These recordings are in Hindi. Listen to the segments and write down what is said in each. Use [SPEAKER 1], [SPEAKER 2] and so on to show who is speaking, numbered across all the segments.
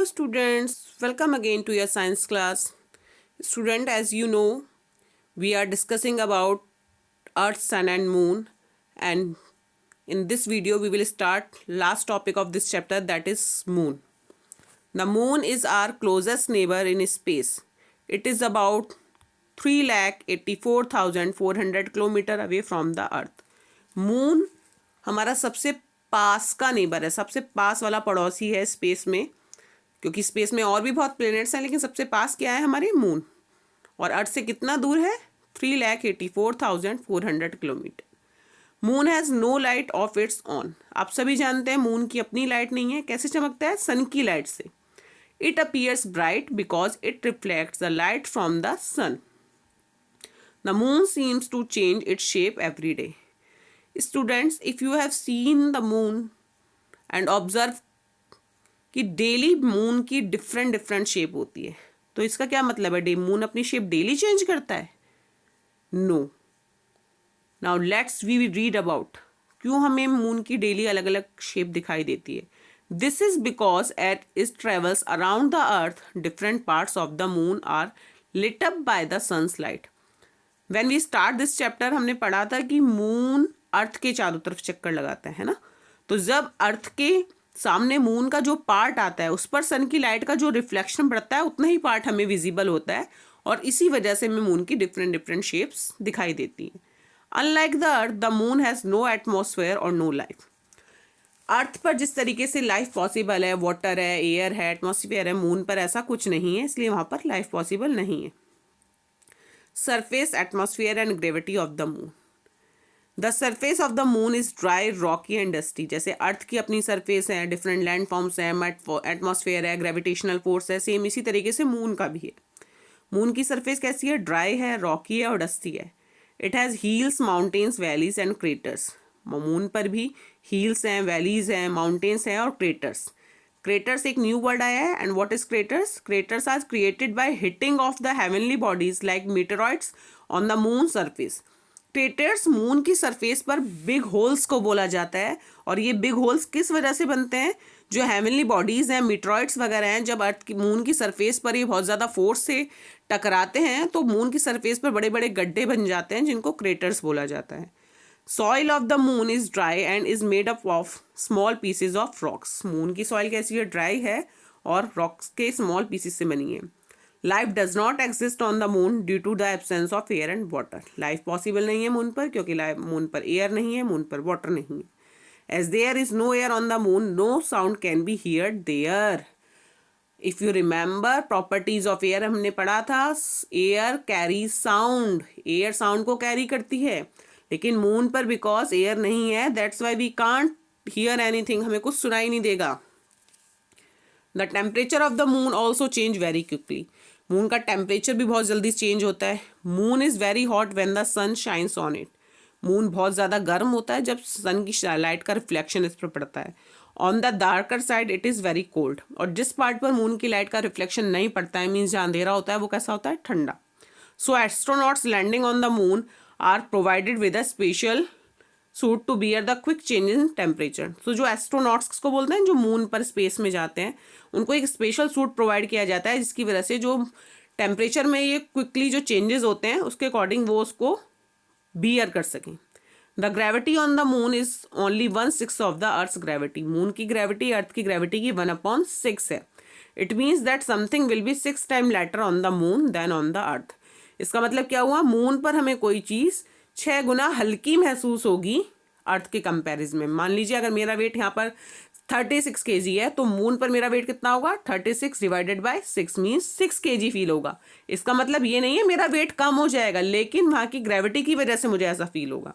[SPEAKER 1] Students, welcome again to your science class. Student, as you know, we are discussing about Earth, Sun and Moon, and in this video we will start last topic of this chapter, that is Moon. The Moon is our closest neighbor in space. It is about 3,84,400 kilometre away from the earth. Moon हमारा सबसे पास का नेबर है, सबसे पास वाला पड़ोसी है स्पेस में, क्योंकि स्पेस में और भी बहुत प्लैनेट्स हैं, लेकिन सबसे पास क्या है हमारे मून. और अर्थ से कितना दूर है? 3,84,400 kilometre. Moon has no light of its own. आप सभी जानते हैं मून की अपनी लाइट नहीं है. कैसे चमकता है? सन की लाइट से. It appears bright because it reflects the light from the sun. The moon seems to change its shape every day. Students, if you have seen the moon and observe कि डेली मून की डिफरेंट डिफरेंट शेप होती है, तो इसका क्या मतलब है? मून अपनी शेप डेली चेंज करता है? No. Now let's we read about क्यों हमें मून की डेली अलग अलग शेप दिखाई देती है. This is because at it travels around the earth, different parts of the moon are lit up by the sun's light. When we start this chapter हमने पढ़ा था कि मून अर्थ के चारों तरफ चक्कर लगाता है ना. तो जब अर्थ के सामने मून का जो पार्ट आता है उस पर सन की लाइट का जो रिफ्लेक्शन पड़ता है उतना ही पार्ट हमें विजिबल होता है, और इसी वजह से हमें मून की डिफरेंट डिफरेंट शेप्स दिखाई देती हैं. Unlike the earth, the moon has no atmosphere और नो लाइफ. अर्थ पर जिस तरीके से लाइफ पॉसिबल है, वाटर है, एयर है, एटमॉस्फेयर है, मून पर ऐसा कुछ नहीं है, इसलिए वहाँ पर लाइफ पॉसिबल नहीं है. Surface, atmosphere and gravity of the moon. The surface of the moon is dry, Rocky and dusty. जैसे अर्थ की अपनी सरफेस है, डिफरेंट लैंड फॉर्म्स है, एटमॉस्फेयर है, ग्रेविटेशनल फोर्स है, सेम इसी तरीके से मून का भी है. मून की सरफेस कैसी है? ड्राई है, रॉकी है और डस्टी है. It has hills, mountains, valleys and craters. Moon पर भी हील्स हैं, वैलीज हैं, माउंटेन्स हैं और क्रेटर्स. क्रेटर्स एक न्यू वर्ड आया है. And what is craters? Craters are created by hitting of the heavenly bodies like meteoroids on the moon surface. Craters moon की सरफेस पर बिग होल्स को बोला जाता है. और ये बिग होल्स किस वजह से बनते हैं? जो हेवनली बॉडीज़ हैं, मीटरॉइड्स वगैरह हैं, जब अर्थ की मून की सरफेस पर ये बहुत ज़्यादा फोर्स से टकराते हैं तो मून की सरफेस पर बड़े बड़े गड्ढे बन जाते हैं, जिनको क्रेटर्स बोला जाता है. Soil of the moon is dry and is made up of small pieces of rocks. Moon की सॉइल कैसी है? ड्राई है और रॉक्स के स्मॉल पीसेस से बनी है. Life does not exist on the moon due to the absence of air and water. Life possible नहीं है मून पर, क्योंकि मून पर एयर नहीं है, मून पर वाटर नहीं है. As there is no air on the moon, no sound can be heard there. If you remember properties of air हमने पढ़ा था. Air carry sound. Air sound को कैरी करती है, लेकिन मून पर बिकॉज एयर नहीं है, that's why we can't hear anything. हमें कुछ सुनाई नहीं देगा. The temperature of the moon also change very quickly. Moon का टेम्परेचर भी बहुत जल्दी चेंज होता है. Moon is very hot when the sun shines on it. Moon बहुत ज़्यादा गर्म होता है जब सन की लाइट का रिफ्लेक्शन इस पर पड़ता है. On the darker side it is very cold. और जिस पार्ट पर मून की लाइट का रिफ्लेक्शन नहीं पड़ता है, मीन्स जहाँ अंधेरा होता है, वो कैसा होता है? ठंडा. So astronauts landing on the moon are provided with a special suit to bear the quick change in temperature. तो जो एस्ट्रोनॉट्स को बोलते हैं, जो मून पर स्पेस में जाते हैं, उनको एक स्पेशल सूट प्रोवाइड किया जाता है, जिसकी वजह से जो टेम्परेचर में ये क्विकली जो चेंजेस होते हैं उसके अकॉर्डिंग वो उसको बियर कर सकें. The gravity on the moon is only 1/6 of the earth's gravity. Moon की ग्रेविटी अर्थ की ग्रेविटी की 1/6 है. It means that something will be 6 time lighter on the moon than on the earth. इसका मतलब क्या हुआ? मून पर हमें कोई चीज़ 6 गुना हल्की महसूस होगी अर्थ के कंपैरिजन में. मान लीजिए अगर मेरा वेट यहाँ पर 36 kg है, तो मून पर मेरा वेट कितना होगा? 36 divided by 6 means 6 kg feel होगा. इसका मतलब ये नहीं है मेरा वेट कम हो जाएगा, लेकिन वहाँ की ग्रेविटी की वजह से मुझे ऐसा फील होगा.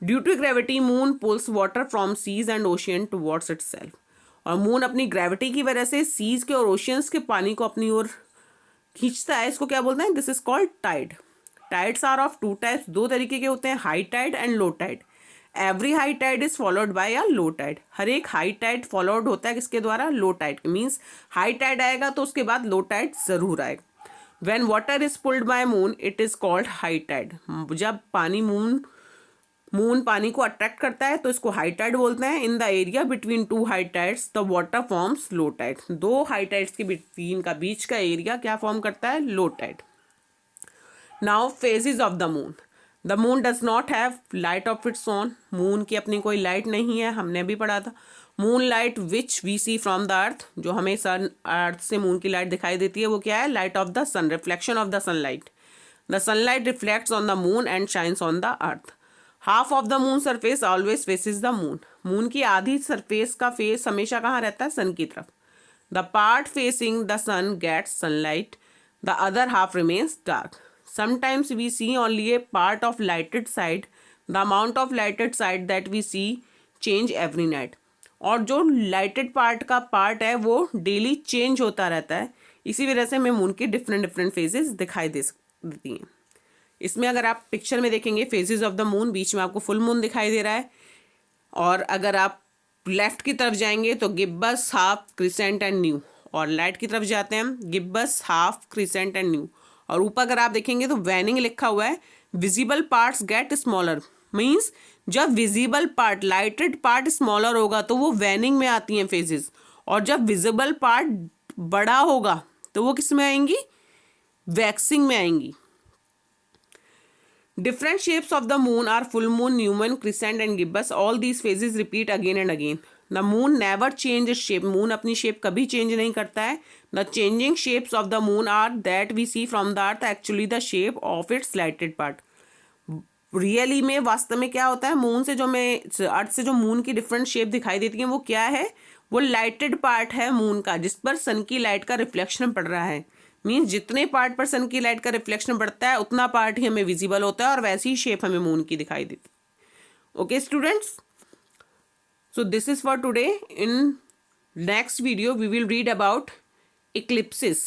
[SPEAKER 1] Due to gravity moon pulls water from seas and ocean towards itself. और मून अपनी ग्रेविटी की वजह से सीज के और ओशियंस के पानी को अपनी ओर खींचता है. इसको क्या बोलते हैं? This is called tide. Tides are of 2 types. 2 तरीके के होते हैं, high tide and low tide. Every high tide is followed by a low tide. हर एक हाई टाइड फॉलोड होता है किसके द्वारा? Low tide. Means high tide आएगा तो उसके बाद लो टाइड जरूर आएगा. When water is pulled by moon it is called high tide. जब पानी मून मून पानी को अट्रैक्ट करता है तो इसको हाई टाइड बोलते हैं। In the area between two high tides the water forms low tide. दो हाई टाइड्स के बिटवीन का बीच का एरिया क्या फॉर्म करता है? Low tide. Now phases of the moon. The moon does not have light of its own. Moon की अपनी कोई लाइट नहीं है, हमने भी पढ़ा था। Moon light which we see from the earth, जो हमें सन अर्थ से मून की लाइट दिखाई देती है वो क्या है? Light of the sun, reflection of the sunlight. The sunlight reflects on the moon and shines on the earth. Half of the moon surface always faces the moon. Moon की आधी सरफेस का फेस हमेशा कहाँ रहता है? सन की तरफ। The part facing the sun gets sunlight, the other half remains dark. Sometimes we see only a part of lighted side. The amount of lighted side that we see change every night. और जो लाइटेड पार्ट का पार्ट है वो डेली चेंज होता रहता है। इसी वजह से हमें मून की डिफरेंट फेजेस दिखाई देती हैं। इसमें अगर आप पिक्चर में देखेंगे फेजेस ऑफ द मून, बीच में आपको फुल मून दिखाई दे रहा है। और अगर आप लेफ्ट की तरफ जाएंगे तो gibbous, half, crescent and new. और राइट की तरफ जाते हैं हम, gibbous, half, crescent and new. और ऊपर अगर आप देखेंगे तो वैनिंग लिखा हुआ है। Visible parts get smaller, means जब visible part, lighted part smaller होगा तो वो वैनिंग में आती हैं फेजेस। और जब विजिबल पार्ट बड़ा होगा तो वो किस में आएंगी? वैक्सिंग में आएंगी। Different shapes of the moon are full moon, new moon, crescent and gibbous. All these phases repeat again and again. The moon never changes shape. Moon अपनी shape कभी change नहीं करता है. The changing shapes of the moon are that we see from the earth actually the shape of its lighted part. Really में, वास्तव में क्या होता है? मून से जो हमें अर्थ से जो मून की डिफरेंट शेप दिखाई देती है वो क्या है? वो लाइटेड पार्ट है मून का, जिस पर सन की लाइट का रिफ्लेक्शन पड़ रहा है। मीन्स जितने पार्ट पर सन की लाइट का रिफ्लेक्शन पड़ता है उतना पार्ट ही हमें विजिबल होता है और वैसी ही शेप हमें मून की दिखाई देती है। Okay students, so this is for today. In next video we will read about eclipses.